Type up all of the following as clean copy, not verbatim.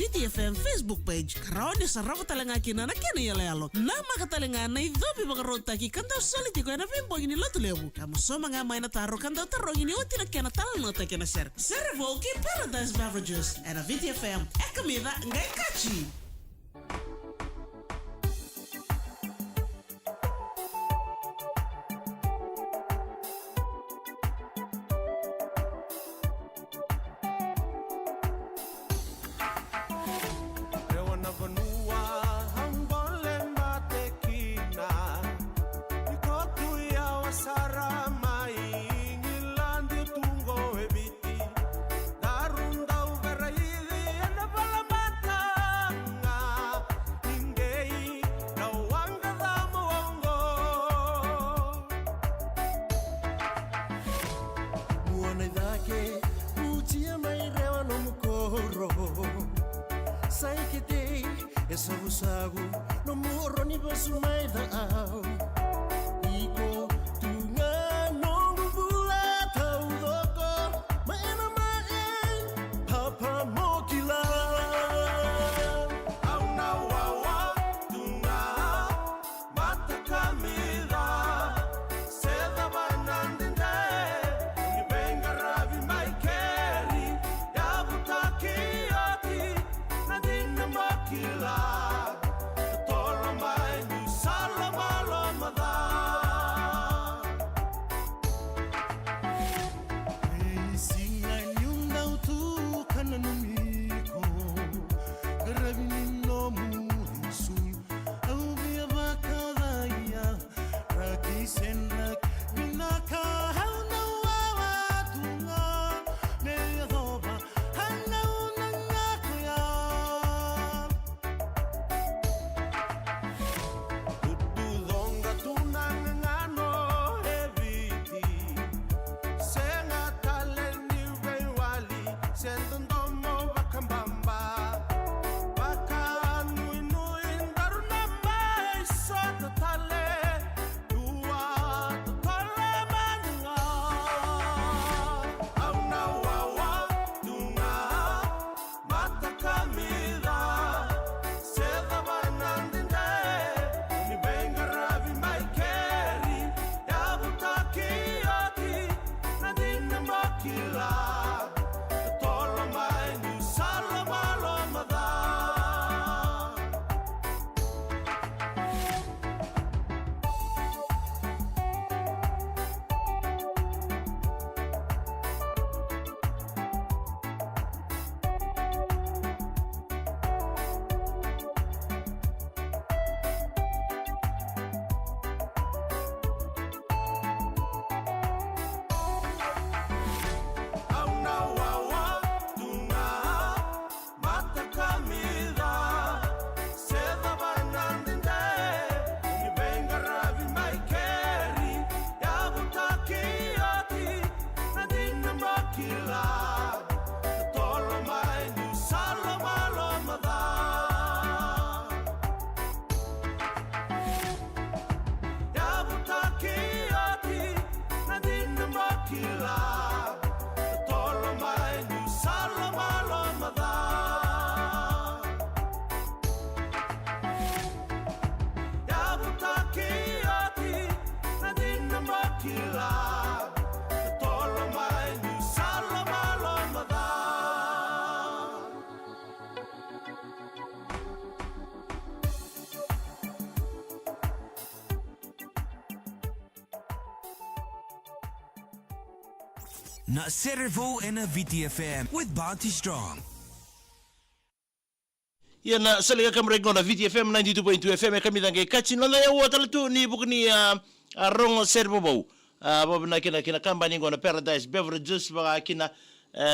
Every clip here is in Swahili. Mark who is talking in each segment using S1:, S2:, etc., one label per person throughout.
S1: Viti FM Facebook page. Karawan sa Serevou talanga kina na kini yalo. Nama katalinga na idhobi voqa-voutaki kanta soliti ko na pimpo ini lotu lewu. Kamu so mga may nataro kanta taro ini oti na kena talano ta kena ser. Serevou ki Paradise Beverages and a Viti FM. Comida ngai kachi.
S2: Vanua, hambole mate kina. Ikotu yauwa saramai, ngilandi tungo ebiti. Darunda uveraidi ena balamatanga. Ingei na wanga damo ongo. Muone dake, utia mairewa no mukoro. Saikete sagu no muro ni basumai da'au iko tunga nongu bula tau doko maena maen papa mokila au na wawa tunga mata kamida seda banandinde ni veiqaravi maikeri yavutaki ati nadina mokila
S3: na Serevou and a Viti FM with Bounty Strong.
S4: Yana salaga kamrego na Viti FM 92.2 FM kami dange kachi na yauwa talatu ni bukni rong Serevou. Bob na kina kambani ngona Paradise Beverages baga kina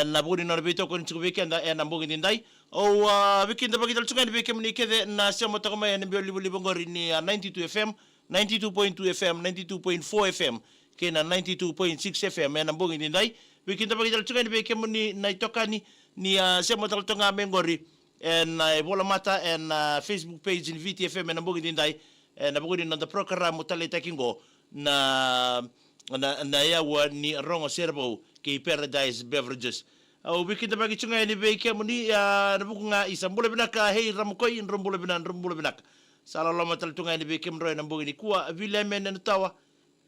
S4: na bukni na bito kon chuku weekend na mbugi dindai o weekend bagi dal chukani beke mni kede na sema takoma ya nbio libu ngori ni 92 FM 92.2 FM 92.4 FM kena 92.6 FM na mbongi ndai weekend bagi dal chukani beke mni na itokani ni sema taltonga mengori na bola mata en Facebook page in Viti FM na mbongi ndai na buguni na the program mutaleta kingo na yauwa ni rongo Serevou ki Paradise Beverages au bikin bagi chunga ni veikia muni na bukunga isa mbule binaka hei ramukoi nrumbule binaka sala lama tal tunga ni veikia mroi na mbongi ni kuwa vile mene nutawa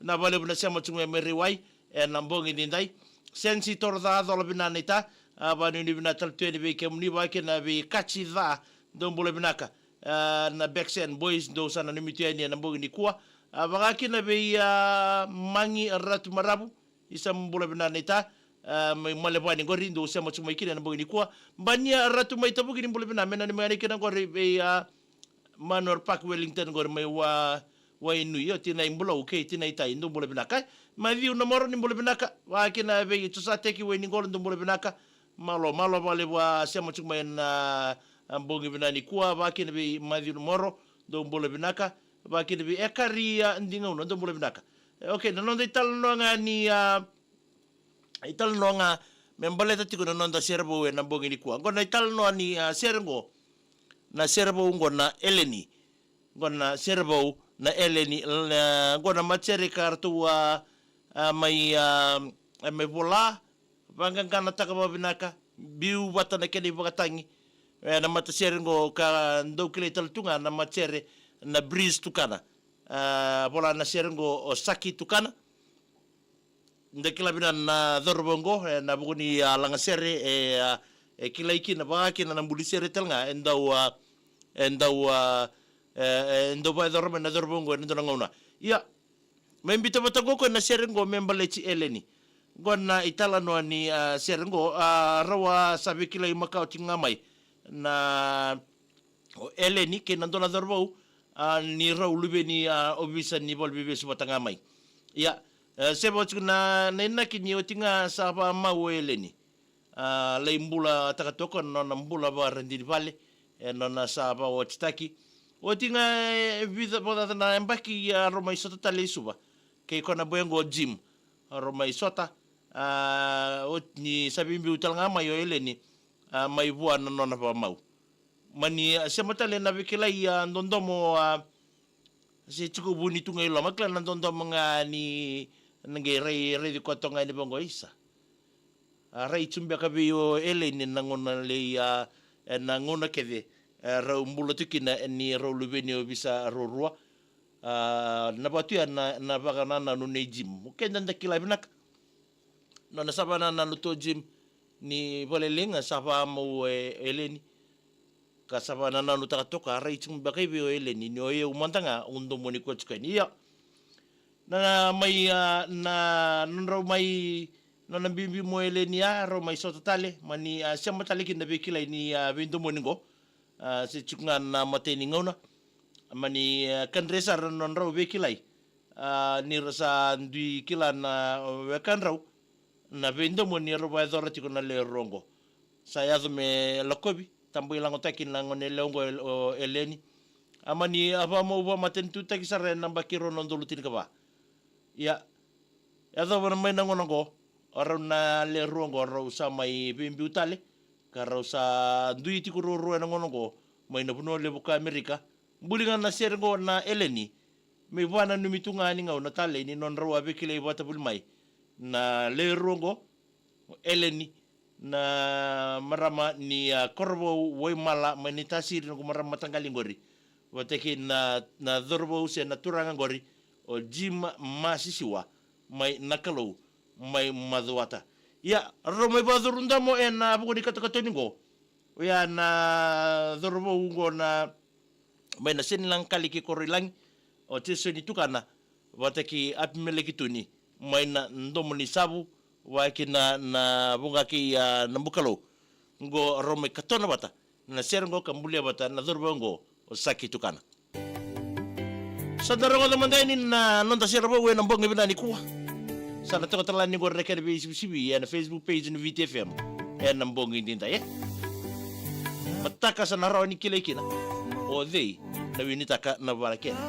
S4: na vale buna siamo chunga meriwai na mbongi ni ndai sensi torda dola binana ita vanu ni bina tal tueni veikia muni wake na vi kachi dha ndombule binaka na Bexen boys ndo sana nimitiani na mbongi ni kuwa vagaki na vei mangi ratu marabu isa mbule binana ita male bani ngori ndo sema chuma ikine na mbogini kwa bania ratu mai tabugi ni mbule bina mena ni mani kina ngori be Manor Park Wellington ngori mai wa inu yo tina imbula okay tina ita ndo mbule bina kai ma viu na moro ni mbule bina ka wa kina be tusa teki we ni ngori ndo mbule bina ka malo vale wa sema chuma na mbongi bina ni kwa wa kina be ma viu na moro ndo mbule bina ka wa kina be ekaria ndinga ndo mbule bina ka okay na ndo ital no ngani ital no nga membaleta tiko na nonda Serevou na mbongi ni kuwa ngona ital no ni Serengo na Serevou ngona Eleni ngona Serevou na Eleni ngona machere kartu mai vola vangangana takaba binaka biu wata na keni vakatangi na mata Serengo ka ndokile ital tunga na machere na breeze tukana vola na Serengo o saki tukana ndekila bina na Zorbongo na buguni langasere kilaiki na baki na mbulisere telnga endau ba Zorbe na Zorbongo ndo ngona ya membita batagoko na Serengo membalechi Eleni gona italano ni Serengo rawa sabi kilai makau tingamai na Eleni ke nandona Zorbou ni raw lubeni obisa ni bolbibe subatangamai ya sebo na nena kini otinga sapa mau Eleni leimbula takatoko nona mbula ba rendini vale nona sapa voqa-voutaki otinga vida boda na embaki roma isota tale suba ke kona boengo gym roma isota ni sabimbi utalanga mai Eleni mai bua nona ba mau mani sematale na vikilai ndondomo se chuku buni tunga ilo makla ndondomo ngani nange rei di kotonga ni bongo isa rei tumbe kabio Eleni nangona le nangona keve ra mbula tukina ni ro lubeni bisa rorua na batu na bagana na no gym kenda ndakila binak no na sabana na luto gym ni bolelinga saba mo Eleni ka sabana na luta toka rei tumbe kabio Eleni ni oye umantanga undo moni ko tsukani ya na mai na nro mai na bimbi mo Eleni ro mai sota tale mani siamo tale kinda bekila ni vindo moningo se chunga na mateni ngona mani kandresa non ro bekila ni rasa ndui kila na wekanro na vindo moni ro ba dora tiko na le rongo saya me lokobi tambo ilango takin lango ne longo Eleni amani aba mo ba maten tu takisare namba kiro non dolutin ka ba ya do mai nangonongo ora na le rongo ro sa mai bimbi utale ka ro sa ndui ti ko ro nangonongo mai na puno le buka Amerika bulinga na Serengo na Eleni me wana numitunga ni ngau na tale ni non ro abekile bata bulmai na le rongo Eleni na marama ni korbo woi mala manitasir no marama tangalingori wateki na Zorbo se na turanga ngori o jima masisiwa mai nakalo mai maduata ya romai badurunda mo na bugoni katakato ya na Zorbo ngo na mai na sinilang kaliki korilang o tiso ni tukana wateki apimele kituni mai na ndomo ni sabu waki na bungaki na bukalo ngo romai katona bata na Serengo kambulia bata na Zorbo ngo o saki tukana Saudara teman-teman ini na nonton Serevou na mbongi bina ni kuwa. Sana toko talan ni gore rekere be sibi na Facebook page ni Viti FM. Na mbongi dinta ya. Mataka sana raw ni kile kina. O vei na winitaka na barakena.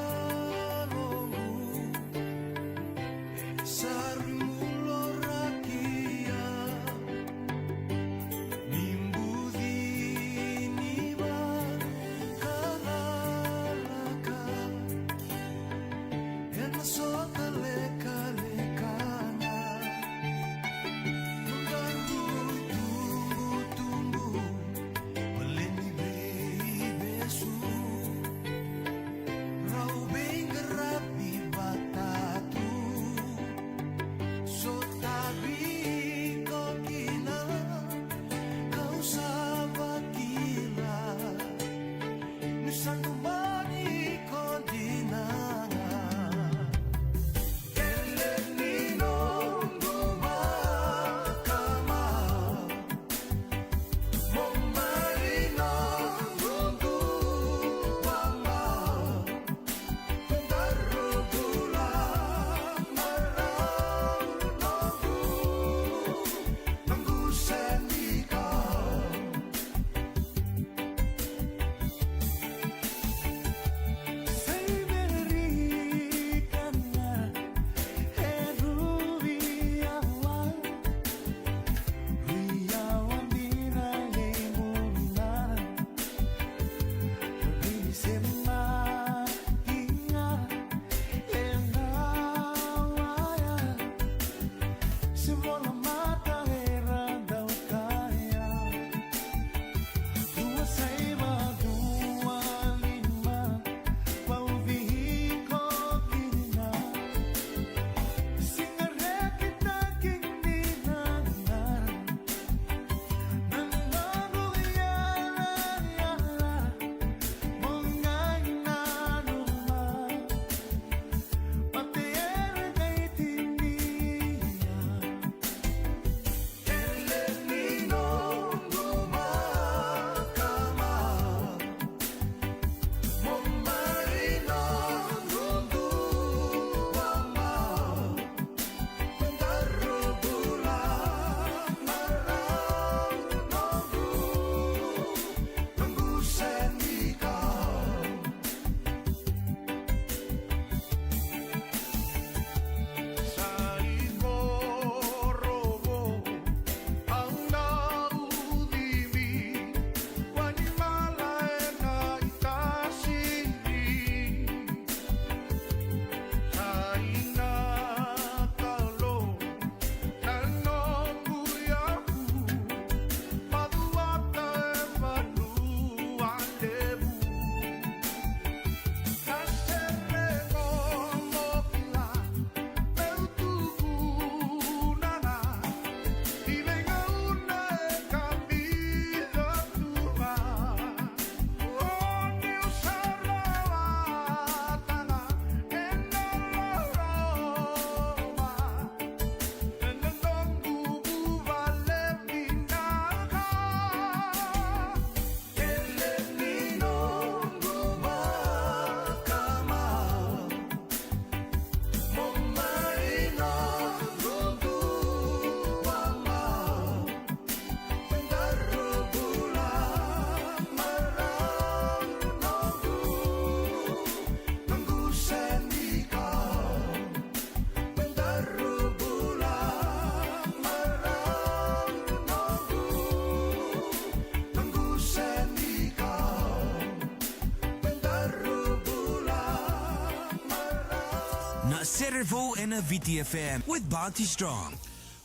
S3: Serevou en Viti FM with Bounty Strong.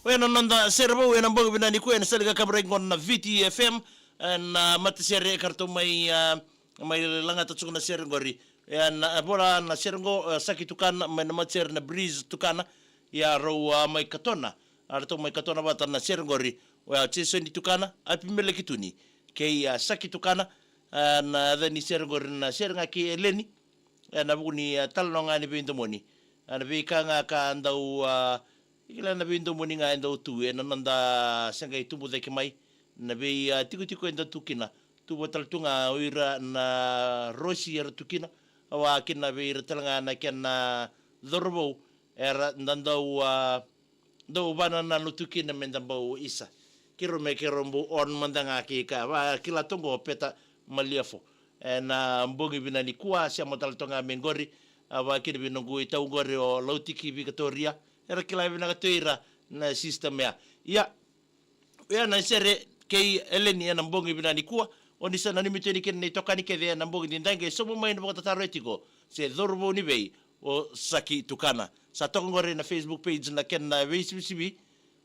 S4: Wena nanda Serevou en ambogo binani ko en saliga kabreng on na Viti FM na matasere karto may langa tatsuk na serengori en bola na serengo saki tukana may namatser na breeze tukana ya ro may katona arto may katona bata na serengori wa cheso ni tukana apimele kituni kay saki tukana na the ni serengori na serenga ki eleni na buni talonga ni bindomoni na bika nga ka andau ikila na bindomoni nga andau tu na nanda senga itubu de mai na be tiku enda tukina tu botal tunga oira na rosi era tukina awa kina be ira talanga na kena dorbo era ndandau do bana na lutukina mendambau isa kiro me kirombo on mandanga ki ka wa kila tongo peta maliafo na mbongi binani kuwa sia motal tonga mengori awa kina binongu itau ngori o lautiki Victoria era kila bina katoira na system ya na sere kei eleni na mbongi binani kuwa oni sana ni miteni ken ni tokani ke de na mbongi ndindange somo mai no tataretigo se dorbo ni vei o saki tukana sa tongore na Facebook page na ken na VCB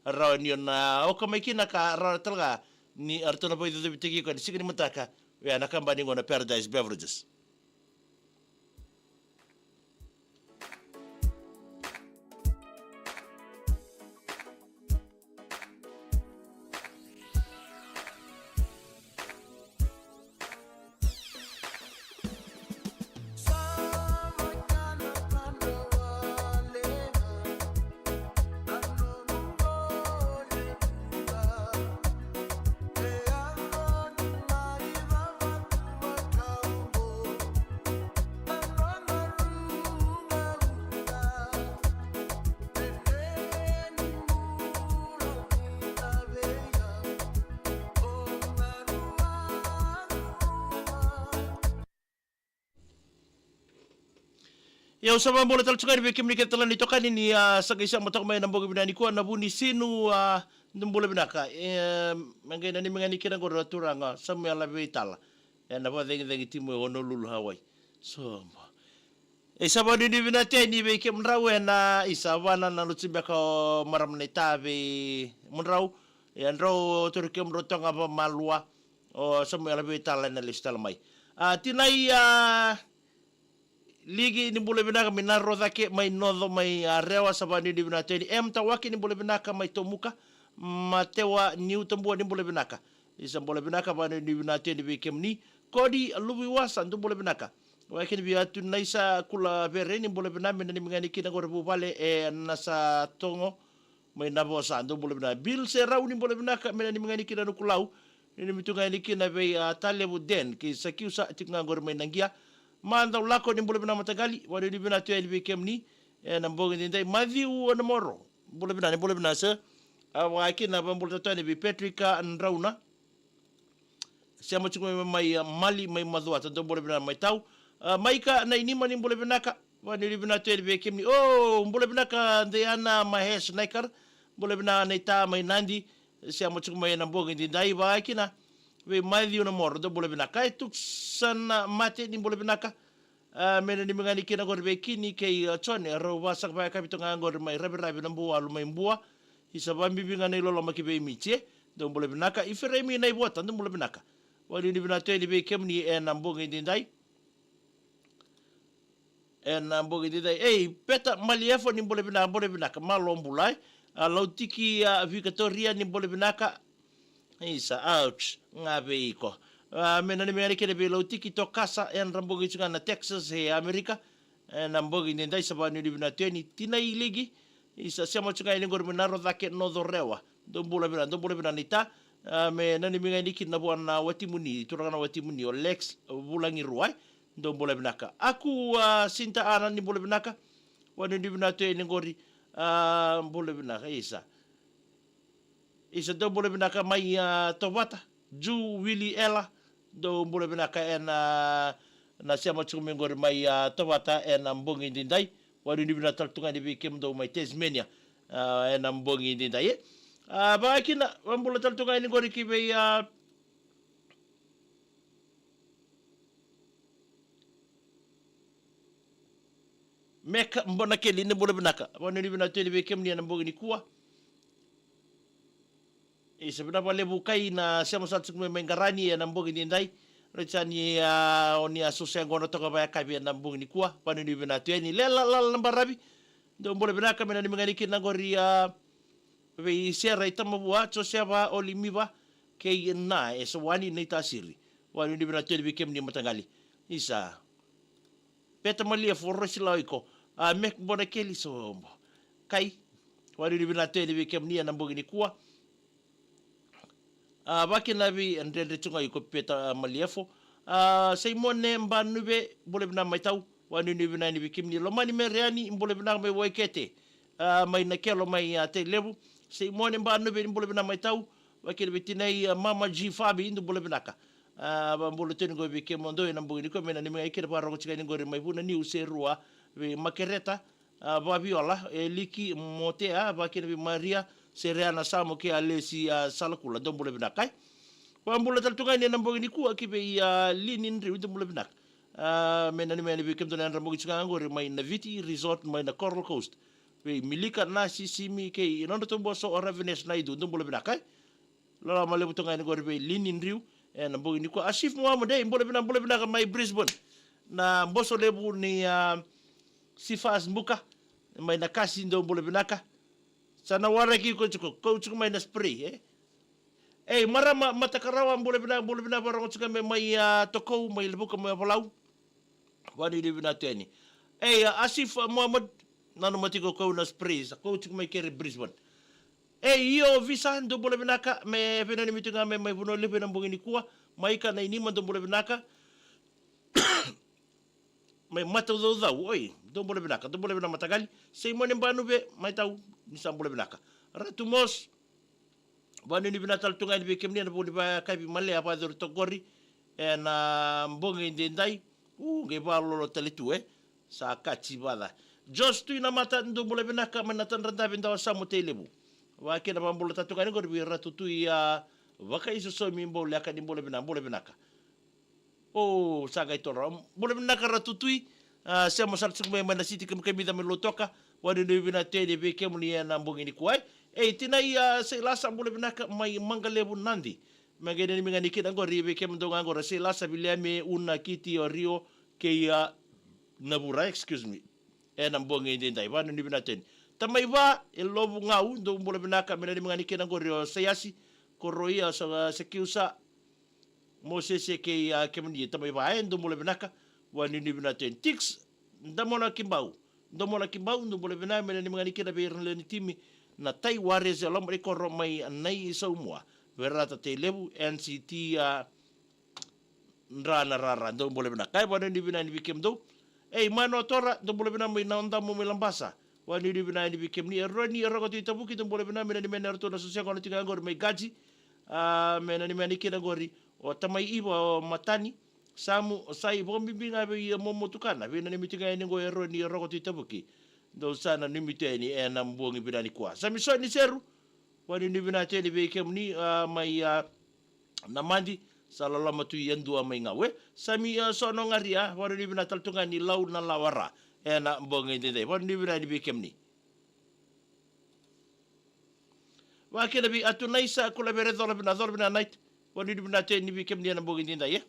S4: rauni na o kama kina ka ra talga ni artona boy de bitigi ko signi mutaka we na kambani ngona Paradise Beverages. Ya usama bola tal tsukari be kimni ketala ni tokani ni sa isa motok may nambogi binani ko na buni sinu ndumbola binaka mangay na ni mangani kina ko raturanga sa may ala beitala na ba dengi timo Honolulu Hawaii so isa ba ni binate ni be kim rawe na isa wana na lutsimbe ko maram na tabe munraw yan raw turkem rotonga ba malwa o sa may ala beitala na listal may tinay ligi ni bule binaka minaro dhake mai nodho mai rewa sabani ni binate ni tawaki ni bule binaka mai tomuka matewa ni utambua ni bule binaka isa bule binaka bani ni binate ni bikem ni kodi lubi wasa ndu bule binaka wakini biatu naisa kula bere ni bule biname ni mingani kina gore bupale nasa tongo mai nabo sa ndu bule binaka bil se rau ni bule binaka ni mingani kina nukulau ni mitunga ni kina be talebu den ki sakiusa tinga gore mai nangia manda lako ni bule bina matagali wadi ni bina tu elbi kemni na mbongi ndai madhiu na moro bule bina se awaki na bule tu ni bi Petrika nrauna sia machungu mai mali mai madhuata ndo bule bina mai tau maika na inima ni bule bina ka wadi ni bina tu elbi kemni bule bina ka ndayana mahesh naikar bule bina naita mai nandi sia machungu mai na mbongi ndai waki na we madhiu na moro ndo bule bina ka tuk sana mate ni bule binaka mena ni mengani kina gor be kini kei chone ro wasak ba kapito ngor mai rabi nambu alu mai mbua isabambi binga nei lolo makibe miche do bule binaka ifere mi nei bota ndo bule binaka wali ni binate ni be kemni nambu ngindai nambu ngindai peta maliefo ni bule binaka malombulai lautiki Victoria ni bule binaka isa ouch ngabe iko mena ni mengani kene be lautiki to kasa rambogi tsunga na Texas he Amerika nambogi ndai sabani ni binate ni tinai ligi isa siamo tsunga ni gor menaro dhake nodho rewa do bula bina nita mena ni mengani kina buana watimuni turanga watimuni o Lex bulangi ruai do bula binaka aku sinta ana ni bula binaka wani ni binate ni gori bula binaka isa do bula binaka mai tobata Ju Willy Ella do bule binaka na siamo tsume ngor mai tobata mbongi ndai wadi ni bina taltunga ni bikem do mai Tasmania mbongi ndai ba kina wambula taltunga ni ngor ki be meka mbona keli ne bole benaka wanu ni bina tele be kemni na mbogi ni kuwa e sebena pale bukai na sema satu me ngarani na mbogi ni ndai rechani oni asosia ngono toka ba kabi na mbogi ni kuwa wanu ni bina tele la nambarabi ndo bole benaka mena ni mengani na gori vei sera itama bua sosia ba olimiba ke na eso wani nei tasiri wanu ni bina tele be kemni matangali isa peta malia forrosi laiko mek bona keli so kai wari ni bina tele be kemni na mbogi ni kuwa baki na bi ndende tunga iko peta maliefo sei mone mbanube bole bina maitau wani ni bina ni bikimni lo mani mereani bole bina me waikete mai na kelo mai te levu sei mone mbanube bole bina maitau baki ni bitinai mama G Fabi indu bole bina ka bambolo tenu go be kemondo na mbogi ni ko mena ni mai kere paro chika ni gore mai puna ni userua be makereta babiola liki motea baki ni Maria Sereana samo ke alesi salakula dombole bina kai bambolo taltunga ni na mbogi ni ku akibe linin ri dombole bina mena ni mena be kemdo na mbogi chika gore mai na Viti Resort mai na Coral Coast be milika na sisimi ke inondo tombo so oravenes na idu dombole bina kai la male butonga ni gore be linin riu na mbogi ni ko asif mo amode mbole bina ka mai Brisbane na mboso lebu ni sifas mbuka mai na kasi ndo mbole bina ka sana wara ki ko chuko mai na spray mara matakarawa mbole bina barang chuko mai toko mai lebuka mai palau wani ni bina teni asif Muhammad nanu matiko ko na spray sa ko chuko mai kere Brisbane iyo visa ndo bole binaka me pena ni mitunga me mai buno lepe na mbogi ni kuwa mai ka na inima ndo bole binaka mai mata do oi ndo bole binaka ndo bole binaka matagali sei mone mbanu be mai tau ni sam bole binaka ratu mos banu ni binatal tunga ni be kemni na bole ba kai bi male apa do togori na mbogi ndendai nge balo lo teletu sa kachi bala just tu ina mata ndo bole binaka manatan randa binda samu telebu wake na bambolo tatu kani ko bi ratutu ya waka iso so mi mbole aka ni mbole binaka saga itora mbole binaka ratutu sema saltu me mana siti kem kemida me lotoka wadi no bina tede be kemni na mbongi ni kwai tina ya se lasa mbole binaka mai mangalebu nandi magene ni mingani kida ngori be kem ndonga ngora se lasa bileme una kiti o rio ke ya nabura excuse me na mbongi ndai wadi ni bina tede tamai va lobu ngau ndo mbole binaka mena ni mangani kena gorio sayasi koroia sa sekiusa mosese ke kemni tamai va ndo mbole binaka wani ni bina ten tix ndamola kimbau ndo mbole binaka mena ni mangani kena be ni timi na tai warese lomre korro mai nai saumua verata te lebu NCT ndrana rara ndo mbole binaka kai wani ni bina ni bikemdo mano tora ndo mbole binaka mai naonda mo melambasa wani ni bina ni bikemni roni rogo tu tabuki ndo mbole binaka mena ni mena rto na sosia kono tinga ngor mai gaji mena ni mena kena gori o tamai ibo o matani samu sai bombi binga be momo tukana bina ni mitinga ni ngo roni rogo tu tabuki ndo sana ni miteni na mbongi bina ni kwa sami so ni seru wani ni bina teni be kemni mai na mandi salala matu yandu mai ngawe sami so no ngaria wani ni bina taltunga ni lau na lawara na mbongi ndende wani ni bina ni be kemni wakena bi atunaisa kula bere dole bina night wani ni bina teni be kemni na mbongi ndende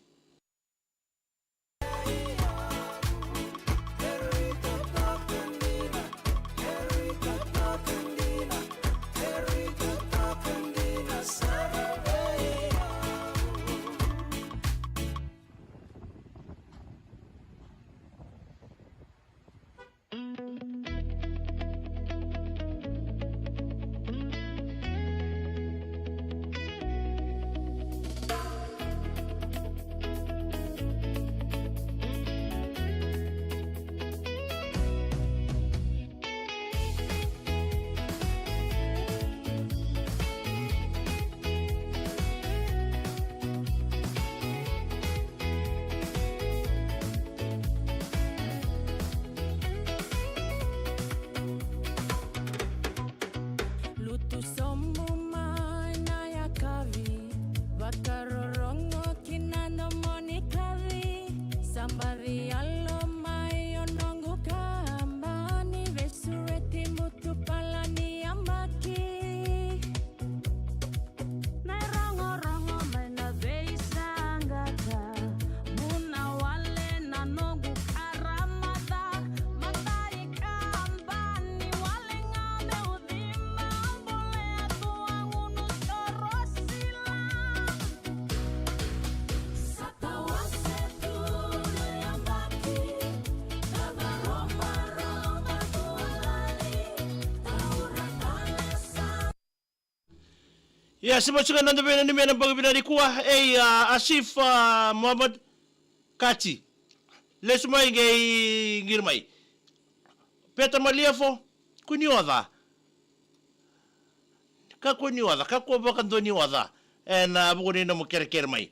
S4: Ya, simachuka nanda bena ni mena baga binari kuwa Asif Muhammad Kachi. Lesumai ngai ngirmai. Peta maliafo kuniwada. Ka kuniwada, ka ko bakan do niwada. Bukuni na mo kere mai.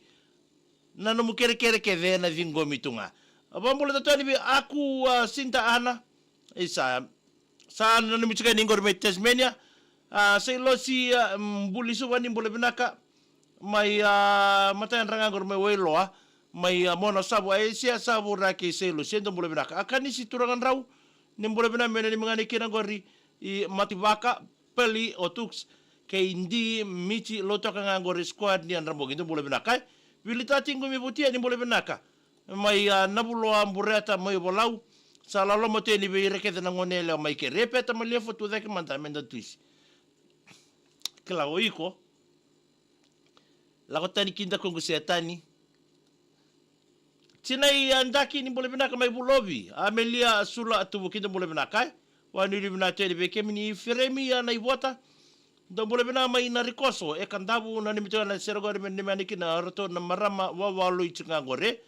S4: Na no mo kere ke de na vingo mitunga. Abambola tatani bi aku sinta ana isa sa na michuka ningor mai Tasmania. Sa ilosi bulisu wani mbole binaka mai matayan rangangor mai wailoa mai mono sabu sia sabu raki sa ilosi endo mbole binaka akani si turangan rau ni mbole binaka mena ni mangani kina gori I mativaka peli otuks ke indi michi loto kangangor squad ni anrambo endo mbole binaka vilitati ngumi butia ni mbole binaka mai nabuloa mbureta mai bolau sa lalo moteni be rekete na ngonele mai ke repeta malia fotu dake manta menda twisi kila oiko la kotani kinda kongo setani Tinai andaki ni mbole binaka mai bulobi amelia sula atubu kinda mbole binaka wani ni binaka ni bekemini firemi na ivota ndo mbole binaka mai na rikoso kandabu na nimitoa na serogori ni maniki na roto na marama wawalu ichingangore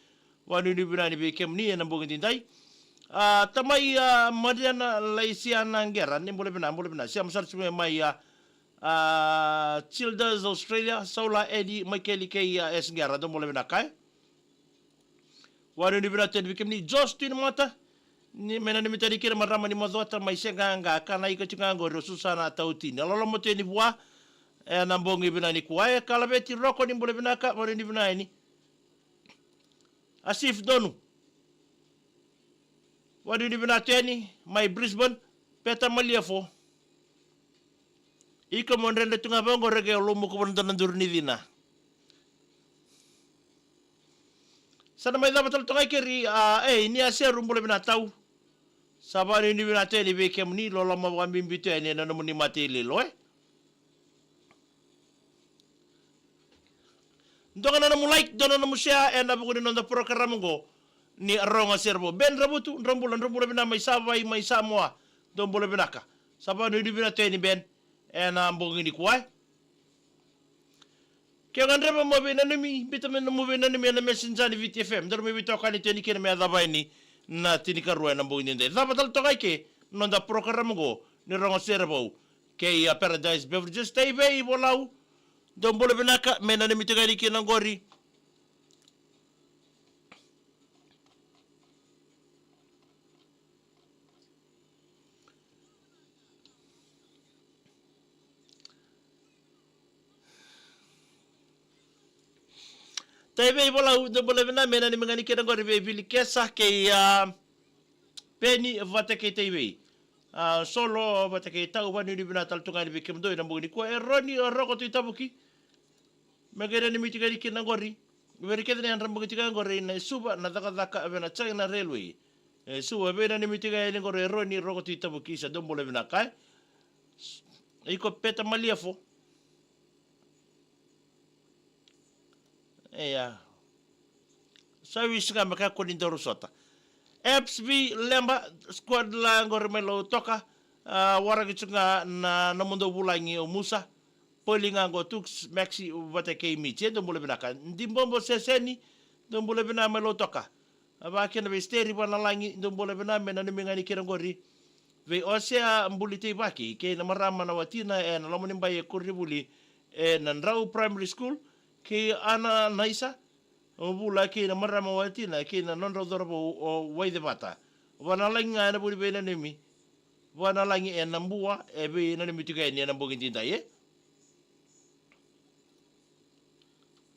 S4: wani ni binaka ni bekemini na mbongi ndai tamai mariana laisiana ngera ni mbole binaka siya masarsume mai Childers Australia Saula Eddie Michael Kay Esngara do mole na kai wanu ni binata ni bikemni Justin mata ni mena ni mitari kira marama ni modota mai senganga kana ika chingango rosusana tauti lolo mote ni bua na mbongi binani kuae kala beti roko ni mole binaka wanu ni binani Asif donu wanu ni binata ni mai Brisbane peta maliafo Ika monrende tunga bongo rege olumu kubonda nandurni dina. Sana mai dama tal tunga kiri ni asia rumbule binatau. Sabari ni binate ni beke mni lola mawambi mbite ni na muni mate lilo Ndonga na like dona na share na bukuni nonda program ngo ni ronga servo ben rabutu nrombula bina mai savai mai samoa dombule binaka. Sabari ni binate ni ben mbongi ni kuai kaya ngandreba mo benanimi bitamen mo benanimi na messenger ni Viti FM dar me bitoka ni teni kena me adaba ni na tinika ruwa na mbongi ndai daba tal tokai ke nonda program go ni rongo Serevou ke Beverages Beverages tai vei bolau dombole benaka menanimi tokai ni kena ngori Taibe bola do bola bena mena ni mangani kera ngori be vili kesa ke peni vatake taibe solo vatake tau bani ni bena tal tunga ni bekem do na mbuni ko eroni roko tu tabuki magere ni mitiga ni kena ngori beri keda ni andram tiga ngori na suba na daka bena China railway suba bena ni mitiga ni ngori eroni roko tu tabuki sa do bola bena kai iko peta maliafo Service nga maka konindoro sota. FB lemba squad la ngor melo toka waragi tsunga na namundo bulangi o Musa polinga ngo tux maxi vatake miche do mule binaka ndimbombo seseni do mule bina melo toka aba kena be steri bana langi do mule bina mena ni mingani kira ngori ve osea mbulite baki ke na marama na watina na lomoni mbaye kuribuli na ndrau primary school ke ana naisa o bula ke na marama watina ke na nondro dorbo o waide bata wana langa na buli bena nimi wana langi na mbua be na nimi tuga ni na mbogin tinda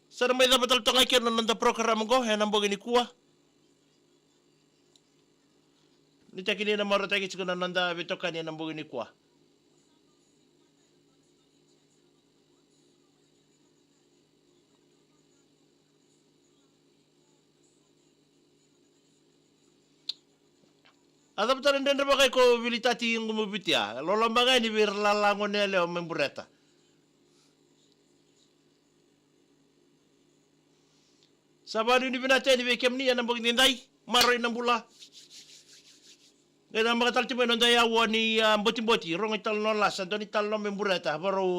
S4: Sana may dapat tangay ke nonda program go na mbogin ni kuwa nitakini na marotaki chikuna nonda bitoka ni na mbogin ni kuwa Ada betul ndende bagai ko vilitati ngumubitia. Lolo bagai ni bir lalangonele o membureta. Sabari ni binate ni bekem ni anambog nindai maroy ng bula. Ngana mga talti mo nonda yawa ni boti-boti rong ital no las andoni tal no membureta baro